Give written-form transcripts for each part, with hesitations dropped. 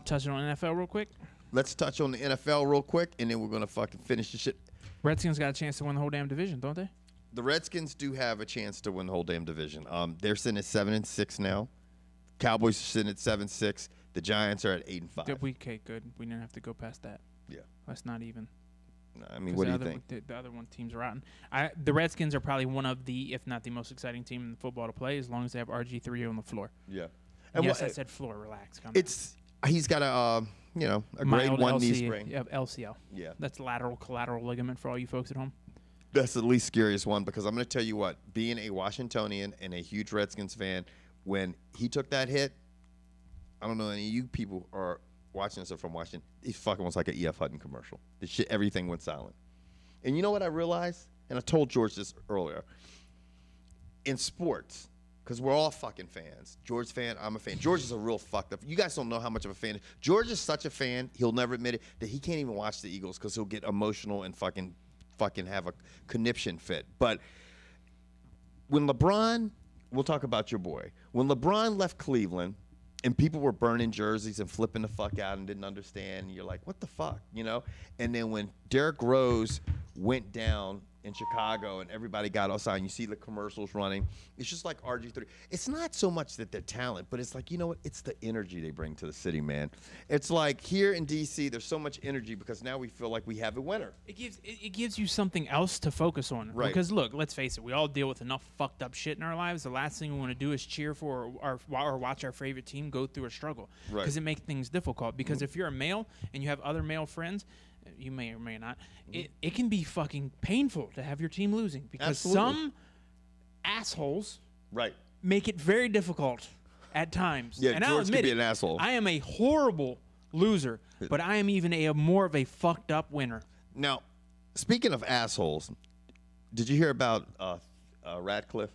Touching on NFL real quick. Let's touch on the NFL real quick, and then we're gonna fucking finish the shit. Redskins got a chance to win the whole damn division, don't they? The Redskins do have a chance to win the whole damn division. They're sitting at 7-6 now. Cowboys are sitting at 7-6. The Giants are at 8-5. Okay, good. We didn't have to go past that. Yeah. That's not even. I mean, what do you think? The other one teams are rotten. The Redskins are probably one of the, if not the most exciting team in football to play, as long as they have RG3 on the floor. Yeah. And yes, I said floor. Relax. He's got a a grade mild 1 knee sprain. Yeah, LCL. Yeah. That's lateral collateral ligament for all you folks at home. That's the least scariest one because I'm going to tell you what, being a Washingtonian and a huge Redskins fan, when he took that hit, I don't know any of you people are watching this from Washington. It fucking was like an E.F. Hutton commercial. The shit, everything went silent. And you know what I realized? And I told George this earlier. In sports, because we're all fucking fans. George's fan, I'm a fan. George is a real fucked up. You guys don't know how much of a fan. George is such a fan, he'll never admit it, that he can't even watch the Eagles because he'll get emotional and fucking have a conniption fit. But when LeBron, we'll talk about your boy. When LeBron left Cleveland and people were burning jerseys and flipping the fuck out and didn't understand, and you're like, what the fuck, you know? And then when Derrick Rose went down in Chicago and everybody got outside and you see the commercials running, it's just like RG3. It's not so much that they're talent, but it's like, you know what? It's the energy they bring to the city, man. It's like here in D.C., there's so much energy because now we feel like we have a winner. It gives you something else to focus on. Right. Because, look, let's face it, we all deal with enough fucked up shit in our lives. The last thing we want to do is cheer for or watch our favorite team go through a struggle. Right. Because it makes things difficult. Because if you're a male and you have other male friends, you may or may not, it can be fucking painful to have your team losing because Absolutely. some assholes Right. make it very difficult at times. Yeah, and George I'll admit could be it, an asshole. I am a horrible loser, but I am even more of a fucked up winner. Now, speaking of assholes, did you hear about Radcliffe,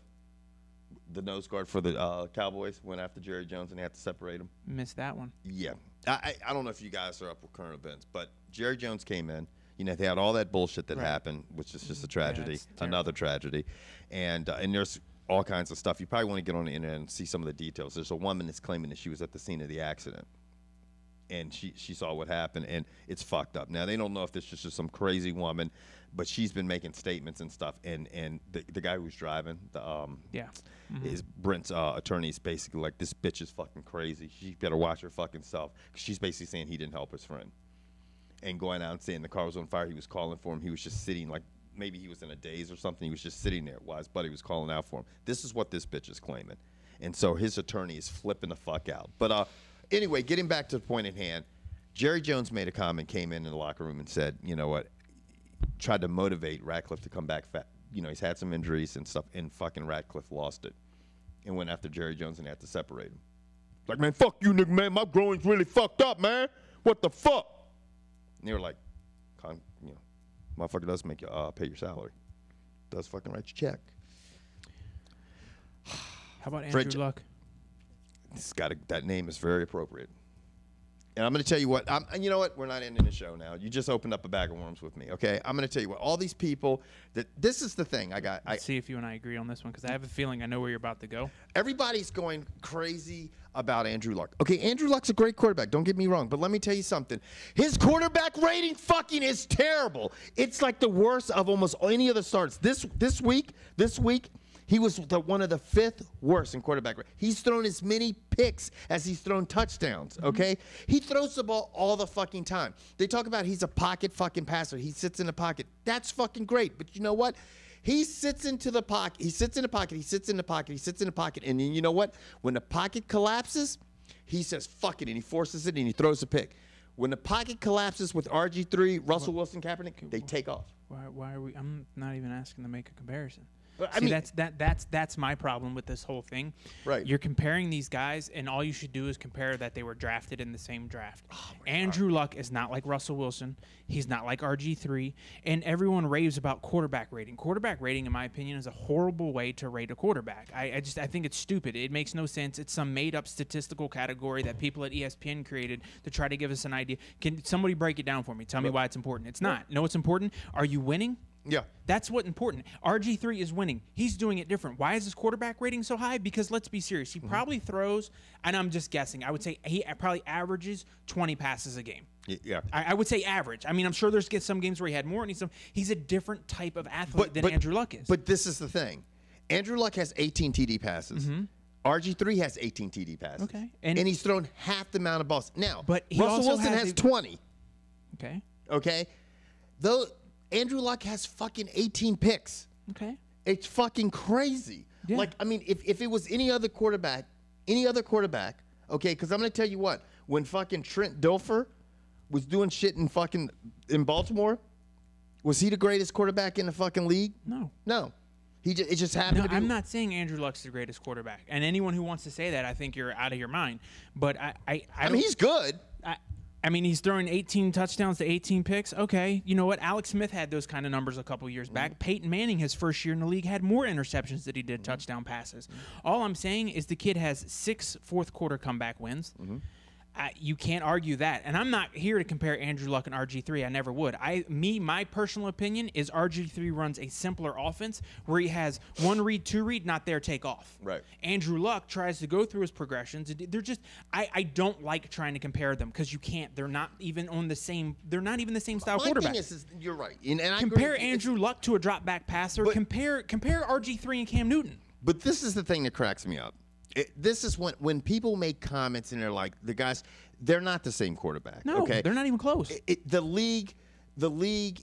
the nose guard for the Cowboys, went after Jerry Jones and they had to separate him? Missed that one. Yeah. I don't know if you guys are up with current events, but Jerry Jones came in. You know, they had all that bullshit that happened, which is just a tragedy, another tragedy. And there's all kinds of stuff. You probably want to get on the internet and see some of the details. There's a woman that's claiming that she was at the scene of the accident. And she saw what happened, and it's fucked up. Now, they don't know if this is just some crazy woman, but she's been making statements and stuff. And the guy who's driving, is Brent's attorney is basically like, this bitch is fucking crazy. She better watch her fucking self. She's basically saying he didn't help his friend. And going out and saying the car was on fire. He was calling for him. He was just sitting, like maybe he was in a daze or something. He was just sitting there while his buddy was calling out for him. This is what this bitch is claiming. And so his attorney is flipping the fuck out. But anyway, getting back to the point at hand, Jerry Jones made a comment, came in the locker room and said, you know what, tried to motivate Radcliffe to come back fat. You know, he's had some injuries and stuff, and fucking Radcliffe lost it and went after Jerry Jones and had to separate him. Like, man, fuck you, nigga, man. My groin's really fucked up, man. What the fuck? And they were like, motherfucker does make you pay your salary. Does fucking write your check. How about Andrew Luck? That name is very appropriate. And I'm going to tell you what, and you know what? We're not ending the show now. You just opened up a bag of worms with me, okay? I'm going to tell you what, all these people, this is the thing. Let's see if you and I agree on this one, because I have a feeling I know where you're about to go. Everybody's going crazy about Andrew Luck. Okay, Andrew Luck's a great quarterback. Don't get me wrong. But let me tell you something. His quarterback rating fucking is terrible. It's like the worst of almost any of the starts. This week, he was one of the 5th worst in quarterback rate. He's thrown as many picks as he's thrown touchdowns, okay? He throws the ball all the fucking time. They talk about he's a pocket fucking passer. He sits in the pocket. That's fucking great. But you know what? He sits into the pocket. He sits in the pocket. He sits in the pocket. He sits in the pocket. And then you know what? When the pocket collapses, he says, fuck it, and he forces it, and he throws a pick. When the pocket collapses with RG3, Russell Wilson, Kaepernick, they take off. Why are we? I'm not even asking to make a comparison. I mean, that's my problem with this whole thing. Right. You're comparing these guys, and all you should do is compare that they were drafted in the same draft. Oh Andrew Luck is not like Russell Wilson. He's not like RG3. And everyone raves about quarterback rating. Quarterback rating, in my opinion, is a horrible way to rate a quarterback. I think it's stupid. It makes no sense. It's some made-up statistical category that people at ESPN created to try to give us an idea. Can somebody break it down for me? Tell me why it's important. It's not. No, it's important. Are you winning? Yeah. That's what's important. RG3 is winning. He's doing it different. Why is his quarterback rating so high? Because let's be serious. He probably throws, and I'm just guessing, I would say he probably averages 20 passes a game. Yeah. I would say average. I mean, I'm sure there's some games where he had more, and he's a different type of athlete than Andrew Luck is. But this is the thing. Andrew Luck has 18 TD passes. RG3 has 18 TD passes. Okay. And he's thrown half the amount of balls. Now, but Russell Wilson has 20. Okay. Okay? Though Andrew Luck has fucking 18 picks. Okay. It's fucking crazy. Yeah. Like, I mean, if it was any other quarterback, okay, because I'm going to tell you what, when fucking Trent Dilfer was doing shit in Baltimore, was he the greatest quarterback in the fucking league? No. No. It just happened to be. I'm not saying Andrew Luck's the greatest quarterback. And anyone who wants to say that, I think you're out of your mind. But I mean, he's good. I mean, he's throwing 18 touchdowns to 18 picks. Okay, you know what? Alex Smith had those kind of numbers a couple years back. Peyton Manning, his first year in the league, had more interceptions than he did touchdown passes. All I'm saying is the kid has 6 fourth-quarter comeback wins. You can't argue that. And I'm not here to compare Andrew Luck and RG3. I never would. My personal opinion is RG3 runs a simpler offense where he has 1 read, 2 read, not there, take off. Right. Andrew Luck tries to go through his progressions. They're just, I don't like trying to compare them because you can't. They're not even on the same. They're not even the same style quarterback. You're right. And I compare agree. Andrew Luck to a drop back passer. Compare RG3 and Cam Newton. But this is the thing that cracks me up. This is when people make comments and they're like, the guys, they're not the same quarterback. No, okay? They're not even close. The league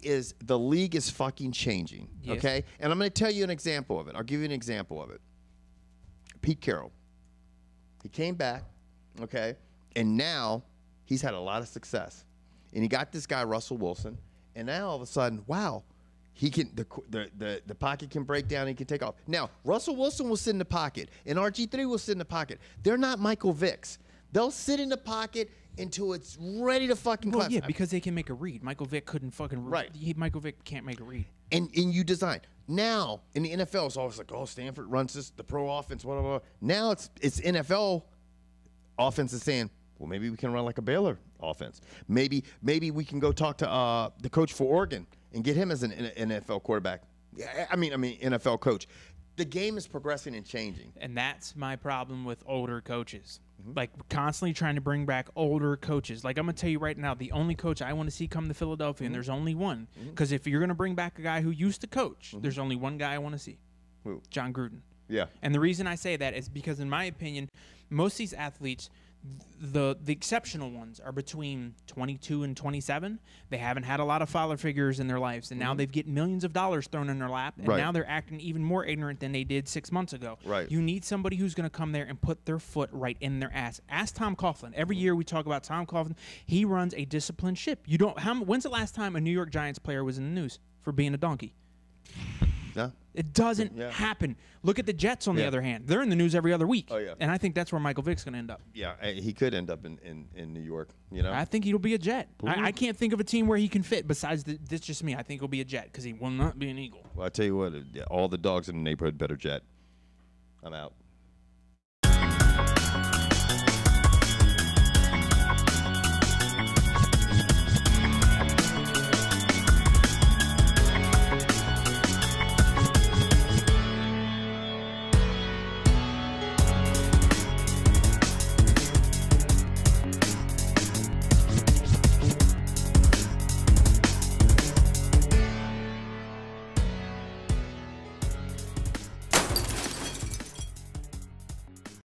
is fucking changing. Yes. Okay, and I'm going to tell you an example of it. I'll give you an example of it. Pete Carroll, he came back, okay, and now he's had a lot of success, and he got this guy Russell Wilson, and now all of a sudden, wow. He can the pocket can break down. He can take off. Now Russell Wilson will sit in the pocket, and RG3 will sit in the pocket. They're not Michael Vicks. They'll sit in the pocket until it's ready to fucking collapse. Yeah, because they can make a read. Michael Vick couldn't fucking read. Right. Michael Vick can't make a read. And you design. Now in the NFL, it's always like, oh, Stanford runs this, the pro offense, blah, blah, blah. Now it's NFL offense is saying, well, maybe we can run like a Baylor offense. Maybe we can go talk to the coach for Oregon and get him as an NFL quarterback. I mean NFL coach. The game is progressing and changing. And that's my problem with older coaches. Like constantly trying to bring back older coaches. Like I'm going to tell you right now, the only coach I want to see come to Philadelphia, and there's only one. Because if you're going to bring back a guy who used to coach, there's only one guy I want to see. Who? John Gruden. Yeah. And the reason I say that is because in my opinion, most of these athletes, the exceptional ones are between 22 and 27. They haven't had a lot of father figures in their lives, and now they've get millions of dollars thrown in their lap, and now they're acting even more ignorant than they did 6 months ago. Right. You need somebody who's going to come there and put their foot right in their ass. Ask Tom Coughlin. Every year we talk about Tom Coughlin. He runs a disciplined ship. When's the last time a New York Giants player was in the news for being a donkey? No. It doesn't happen. Look at the Jets, on the other hand. They're in the news every other week. Oh, yeah. And I think that's where Michael Vick's going to end up. Yeah, he could end up in New York, you know? I think he'll be a Jet. I can't think of a team where he can fit besides this just me. I think he'll be a Jet because he will not be an Eagle. Well, I tell you what, all the dogs in the neighborhood better Jet. I'm out.